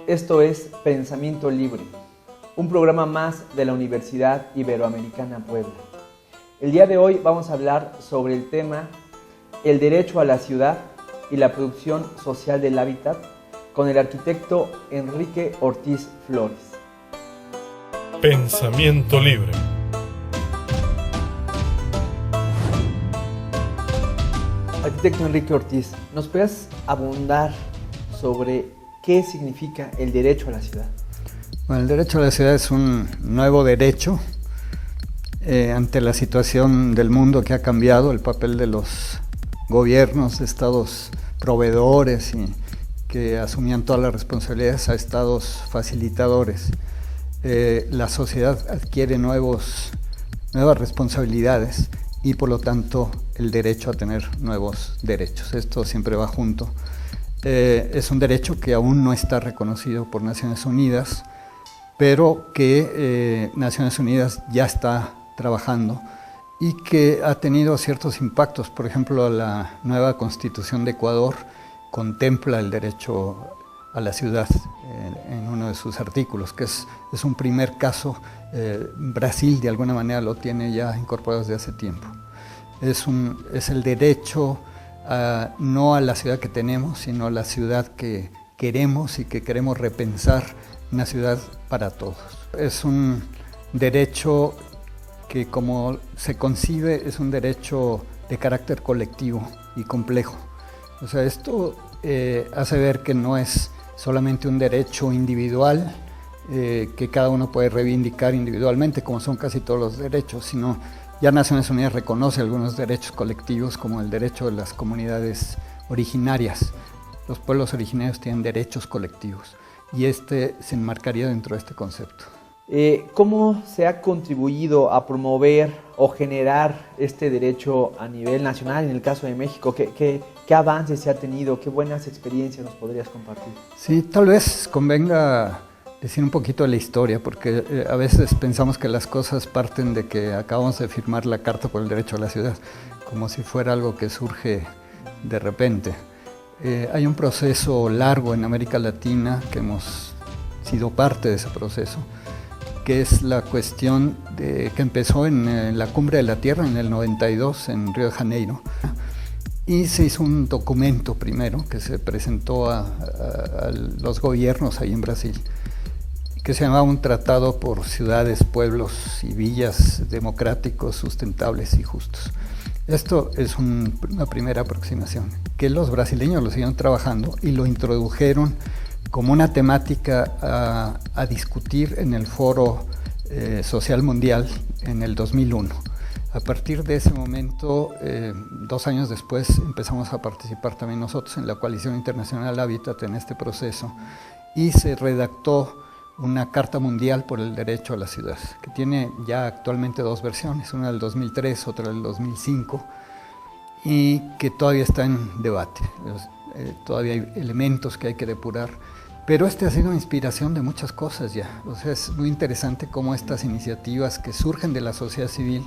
Esto es Pensamiento Libre, un programa más de la Universidad Iberoamericana Puebla. El día de hoy vamos a hablar sobre el tema el derecho a la ciudad y la producción social del hábitat con el arquitecto Enrique Ortiz Flores. Pensamiento Libre. Arquitecto Enrique Ortiz, ¿nos puedes abundar sobre qué significa el derecho a la ciudad? Bueno, el derecho a la ciudad es un nuevo derecho ante la situación del mundo que ha cambiado, el papel de los gobiernos, de estados proveedores y que asumían todas las responsabilidades a estados facilitadores. La sociedad adquiere nuevas responsabilidades y por lo tanto el derecho a tener nuevos derechos. Esto siempre va junto. Es un derecho que aún no está reconocido por Naciones Unidas, pero que Naciones Unidas ya está trabajando y que ha tenido ciertos impactos. Por ejemplo, la nueva Constitución de Ecuador contempla el derecho a la ciudad en uno de sus artículos, que es un primer caso. Brasil de alguna manera lo tiene ya incorporado desde hace tiempo. Es el derecho no a la ciudad que tenemos, sino a la ciudad que queremos y que queremos repensar, una ciudad para todos. Es un derecho que, como se concibe, es un derecho de carácter colectivo y complejo. O sea, esto hace ver que no es solamente un derecho individual que cada uno puede reivindicar individualmente, como son casi todos los derechos, sino ya Naciones Unidas reconoce algunos derechos colectivos, como el derecho de las comunidades originarias. Los pueblos originarios tienen derechos colectivos y este se enmarcaría dentro de este concepto. ¿Cómo se ha contribuido a promover o generar este derecho a nivel nacional en el caso de México? ¿Qué avances se ha tenido? ¿Qué buenas experiencias nos podrías compartir? Sí, tal vez convenga decir un poquito de la historia, porque a veces pensamos que las cosas parten de que acabamos de firmar la Carta por el Derecho a la Ciudad, como si fuera algo que surge de repente. Hay un proceso largo en América Latina, que hemos sido parte de ese proceso, que es la cuestión que empezó en la Cumbre de la Tierra en el 92 en Río de Janeiro. Y se hizo un documento primero que se presentó a los gobiernos ahí en Brasil, que se llamaba un tratado por ciudades, pueblos y villas democráticos, sustentables y justos. Esto es una primera aproximación, que los brasileños lo siguieron trabajando y lo introdujeron como una temática a discutir en el Foro Social Mundial en el 2001. A partir de ese momento, 2 años después, empezamos a participar también nosotros en la Coalición Internacional Hábitat en este proceso y se redactó una Carta Mundial por el Derecho a la Ciudad, que tiene ya actualmente 2 versiones, una del 2003, otra del 2005, y que todavía está en debate. Todavía hay elementos que hay que depurar, pero ha sido inspiración de muchas cosas ya. O sea, es muy interesante cómo estas iniciativas que surgen de la sociedad civil,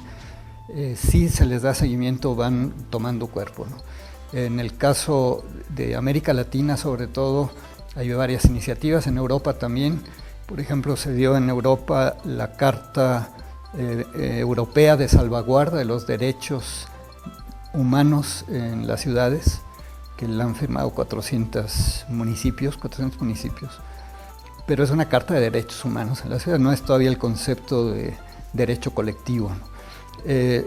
si se les da seguimiento, van tomando cuerpo, ¿no? En el caso de América Latina, sobre todo, hay varias iniciativas, en Europa también. Por ejemplo, se dio en Europa la Carta Europea de Salvaguarda de los Derechos Humanos en las ciudades, que la han firmado 400 municipios, pero es una Carta de Derechos Humanos en la ciudad, no es todavía el concepto de derecho colectivo, ¿no?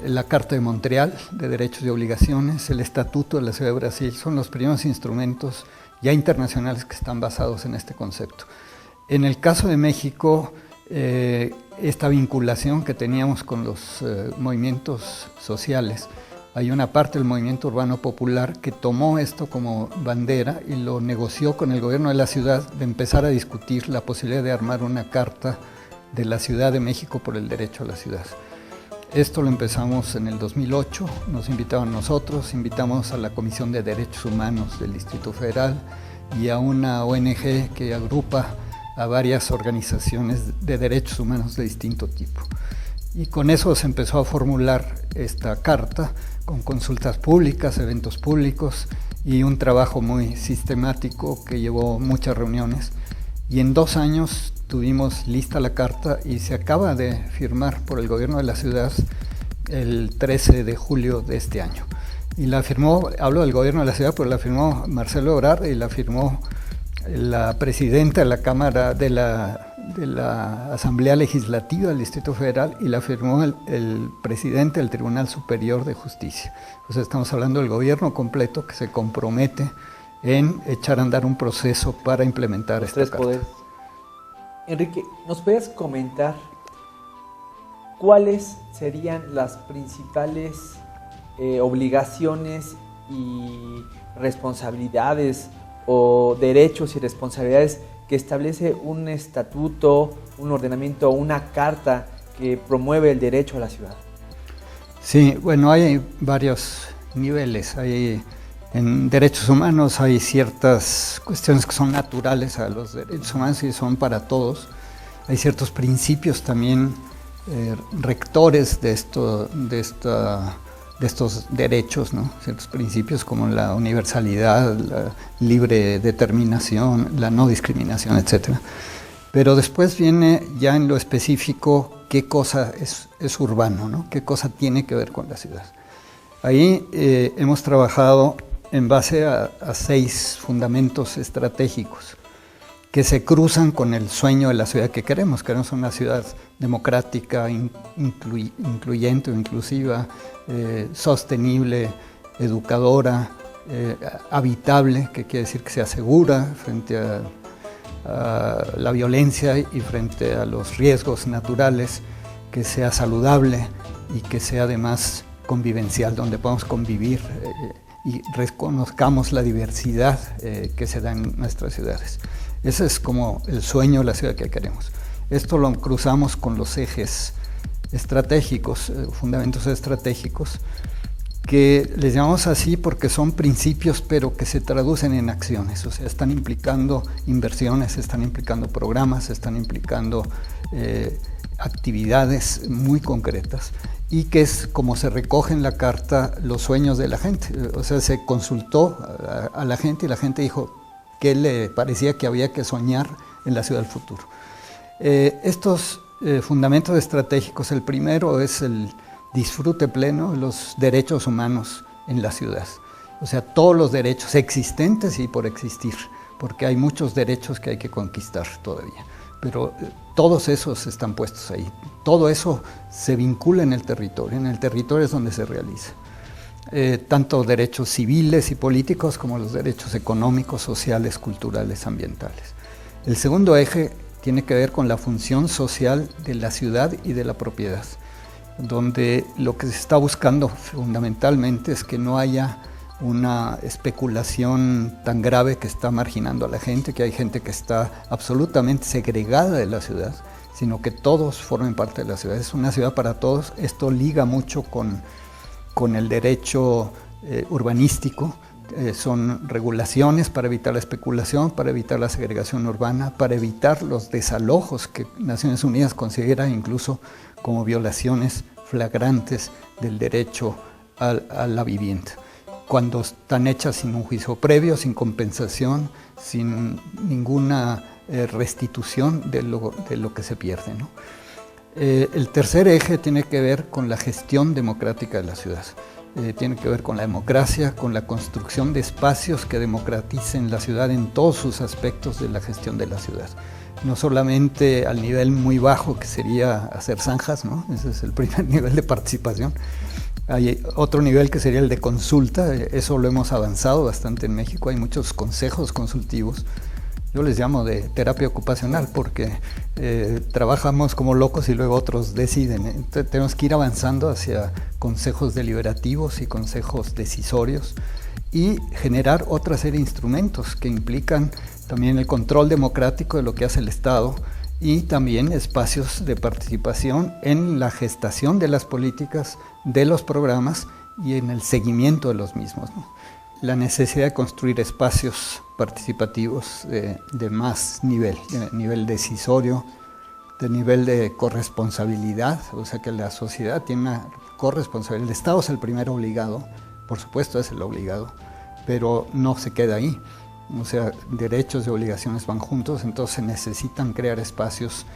La Carta de Montreal de Derechos y Obligaciones, el Estatuto de la Ciudad de Brasil, son los primeros instrumentos ya internacionales que están basados en este concepto. En el caso de México, esta vinculación que teníamos con los movimientos sociales, hay una parte del movimiento urbano popular que tomó esto como bandera y lo negoció con el gobierno de la ciudad de empezar a discutir la posibilidad de armar una carta de la Ciudad de México por el derecho a la ciudad. Esto lo empezamos en el 2008, nos invitaron nosotros, invitamos a la Comisión de Derechos Humanos del Distrito Federal y a una ONG que agrupa a varias organizaciones de derechos humanos de distinto tipo. Y con eso se empezó a formular esta carta, con consultas públicas, eventos públicos y un trabajo muy sistemático que llevó muchas reuniones y en 2 años tuvimos lista la carta y se acaba de firmar por el gobierno de la ciudad el 13 de julio de este año. Y la firmó, hablo del gobierno de la ciudad, pero la firmó Marcelo Ebrard y la firmó la presidenta de la Cámara de la Asamblea Legislativa del Distrito Federal y la firmó el presidente del Tribunal Superior de Justicia. O sea, estamos hablando del gobierno completo que se compromete en echar a andar un proceso para implementar esta carta. Poderes. Enrique, ¿nos puedes comentar cuáles serían las principales obligaciones y responsabilidades o derechos y responsabilidades que establece un estatuto, un ordenamiento o una carta que promueve el derecho a la ciudad? Sí, bueno, hay varios niveles. En derechos humanos hay ciertas cuestiones que son naturales a los derechos humanos y son para todos. Hay ciertos principios también rectores de estos derechos, ¿no? Ciertos principios como la universalidad, la libre determinación, la no discriminación, etc. Pero después viene ya en lo específico qué cosa es urbano, ¿no? Qué cosa tiene que ver con la ciudad. Ahí hemos trabajado en base a 6 fundamentos estratégicos que se cruzan con el sueño de la ciudad que queremos. Queremos una ciudad democrática, incluyente o inclusiva, sostenible, educadora, habitable, que quiere decir que sea segura frente a la violencia y frente a los riesgos naturales, que sea saludable y que sea además convivencial, donde podamos convivir y reconozcamos la diversidad que se da en nuestras ciudades. Ese es como el sueño de la ciudad que queremos. Esto lo cruzamos con los ejes estratégicos, fundamentos estratégicos, que les llamamos así porque son principios pero que se traducen en acciones, o sea, están implicando inversiones, están implicando programas, están implicando actividades muy concretas y que es como se recoge en la carta los sueños de la gente. O sea, se consultó a la gente y la gente dijo qué le parecía que había que soñar en la ciudad del futuro. Estos fundamentos estratégicos, el primero es el disfrute pleno de los derechos humanos en la ciudad. O sea, todos los derechos existentes y por existir, porque hay muchos derechos que hay que conquistar todavía. Pero todos esos están puestos ahí. Todo eso se vincula en el territorio es donde se realiza. Tanto derechos civiles y políticos como los derechos económicos, sociales, culturales, ambientales. El segundo eje tiene que ver con la función social de la ciudad y de la propiedad, donde lo que se está buscando fundamentalmente es que no haya una especulación tan grave que está marginando a la gente, que hay gente que está absolutamente segregada de la ciudad, sino que todos formen parte de la ciudad. Es una ciudad para todos. Esto liga mucho con el derecho urbanístico. Son regulaciones para evitar la especulación, para evitar la segregación urbana, para evitar los desalojos que Naciones Unidas considera incluso como violaciones flagrantes del derecho a la vivienda, cuando están hechas sin un juicio previo, sin compensación, sin ninguna restitución de lo que se pierde, ¿no? El tercer eje tiene que ver con la gestión democrática de la ciudad. Tiene que ver con la democracia, con la construcción de espacios que democraticen la ciudad en todos sus aspectos de la gestión de la ciudad. No solamente al nivel muy bajo, que sería hacer zanjas, ¿no? Ese es el primer nivel de participación. Hay otro nivel que sería el de consulta. Eso lo hemos avanzado bastante en México. Hay muchos consejos consultivos. Yo les llamo de terapia ocupacional porque trabajamos como locos y luego otros deciden. Entonces, tenemos que ir avanzando hacia consejos deliberativos y consejos decisorios y generar otra serie de instrumentos que implican también el control democrático de lo que hace el Estado y también espacios de participación en la gestación de las políticas, de los programas y en el seguimiento de los mismos, ¿no? La necesidad de construir espacios participativos de más nivel, de nivel decisorio, de nivel de corresponsabilidad, o sea que la sociedad tiene una corresponsabilidad. El Estado es el primer obligado, por supuesto es el obligado, pero no se queda ahí. o sea, derechos y obligaciones van juntos, entonces se necesitan crear espacios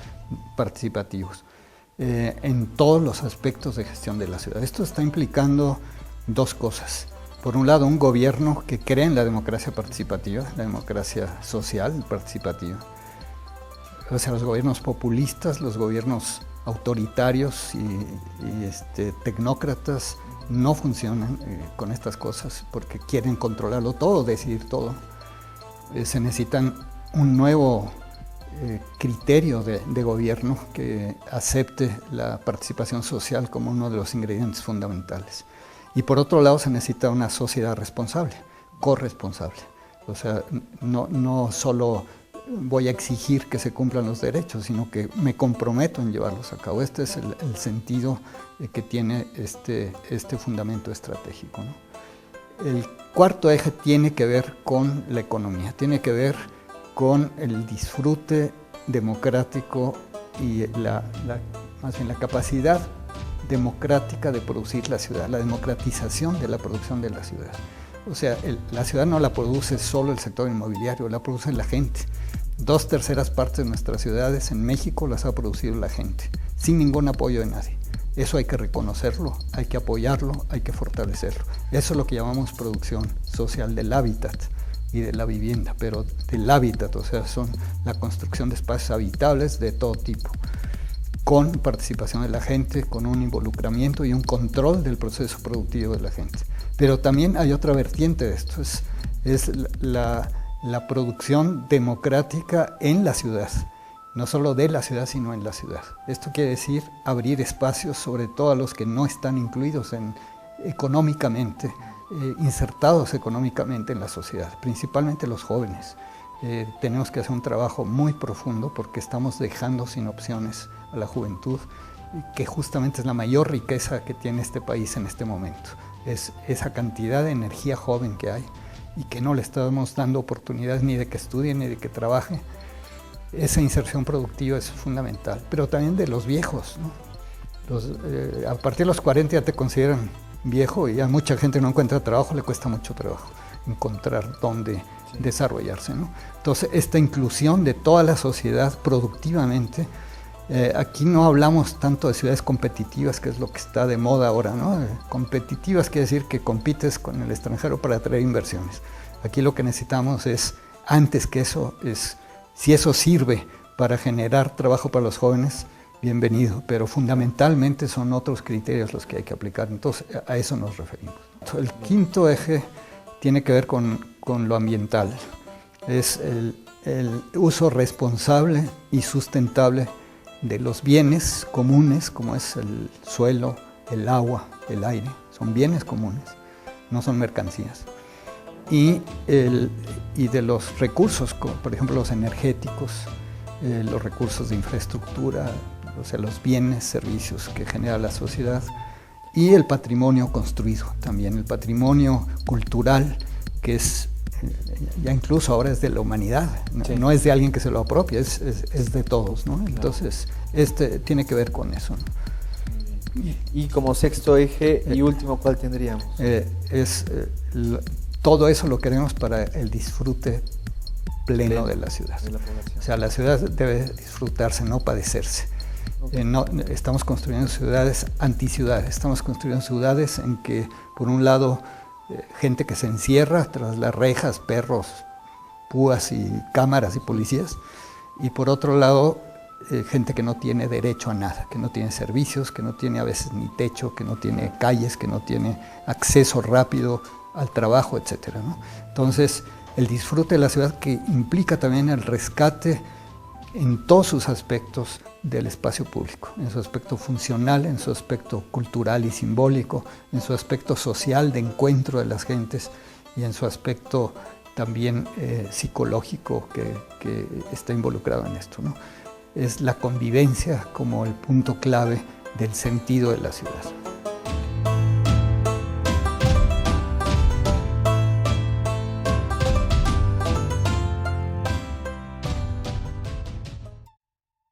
participativos en todos los aspectos de gestión de la ciudad. Esto está implicando dos cosas. Por un lado, un gobierno que cree en la democracia participativa, la democracia social participativa. O sea, los gobiernos populistas, los gobiernos autoritarios y tecnócratas no funcionan con estas cosas porque quieren controlarlo todo, decidir todo. Se necesitan un nuevo criterio de gobierno que acepte la participación social como uno de los ingredientes fundamentales. Y por otro lado se necesita una sociedad responsable, corresponsable. O sea, no solo voy a exigir que se cumplan los derechos, sino que me comprometo en llevarlos a cabo. Este es el sentido que tiene este fundamento estratégico, ¿no? El cuarto eje tiene que ver con la economía, tiene que ver con el disfrute democrático y más bien la capacidad democrática de producir la ciudad, la democratización de la producción de la ciudad. O sea, la ciudad no la produce solo el sector inmobiliario, la produce la gente. 2/3 partes de nuestras ciudades en México las ha producido la gente, sin ningún apoyo de nadie. Eso hay que reconocerlo, hay que apoyarlo, hay que fortalecerlo. Eso es lo que llamamos producción social del hábitat y de la vivienda, pero del hábitat, o sea, son la construcción de espacios habitables de todo tipo, con participación de la gente, con un involucramiento y un control del proceso productivo de la gente. Pero también hay otra vertiente de esto, es la producción democrática en la ciudad, no solo de la ciudad, sino en la ciudad. Esto quiere decir abrir espacios, sobre todo a los que no están incluidos económicamente, insertados económicamente en la sociedad, principalmente los jóvenes. Tenemos que hacer un trabajo muy profundo porque estamos dejando sin opciones a la juventud, que justamente es la mayor riqueza que tiene este país en este momento. Es esa cantidad de energía joven que hay y que no le estamos dando oportunidades ni de que estudie ni de que trabaje. Esa inserción productiva es fundamental, pero también de los viejos, ¿no? A partir de los 40 ya te consideran viejo y ya mucha gente no encuentra trabajo, le cuesta mucho trabajo encontrar dónde desarrollarse, ¿no? Entonces, esta inclusión de toda la sociedad productivamente, aquí no hablamos tanto de ciudades competitivas, que es lo que está de moda ahora, ¿no? Competitivas quiere decir que compites con el extranjero para atraer inversiones. Aquí lo que necesitamos es, antes que eso, si eso sirve para generar trabajo para los jóvenes, bienvenido, pero fundamentalmente son otros criterios los que hay que aplicar, entonces a eso nos referimos. El quinto eje tiene que ver con lo ambiental, es el uso responsable y sustentable de los bienes comunes, como es el suelo, el agua, el aire, son bienes comunes, no son mercancías. Y de los recursos, como por ejemplo los energéticos, los recursos de infraestructura, o sea, los bienes, servicios que genera la sociedad, y el patrimonio construido también, el patrimonio cultural, que es, ya incluso ahora es de la humanidad, sí. No es de alguien que se lo apropia, es de todos, ¿no? Entonces, tiene que ver con eso, ¿no? Y como sexto eje y último, ¿cuál tendríamos? Todo eso lo queremos para el disfrute pleno de la ciudad. O sea, la ciudad debe disfrutarse, no padecerse. Okay. Estamos construyendo ciudades anticiudades, estamos construyendo ciudades en que, por un lado, gente que se encierra tras las rejas, perros, púas y cámaras y policías, y por otro lado, gente que no tiene derecho a nada, que no tiene servicios, que no tiene a veces ni techo, que no tiene calles, que no tiene acceso rápido al trabajo, etc., ¿no? Entonces, el disfrute de la ciudad, que implica también el rescate en todos sus aspectos del espacio público, en su aspecto funcional, en su aspecto cultural y simbólico, en su aspecto social de encuentro de las gentes y en su aspecto también psicológico que está involucrado en esto, ¿no? Es la convivencia como el punto clave del sentido de la ciudad.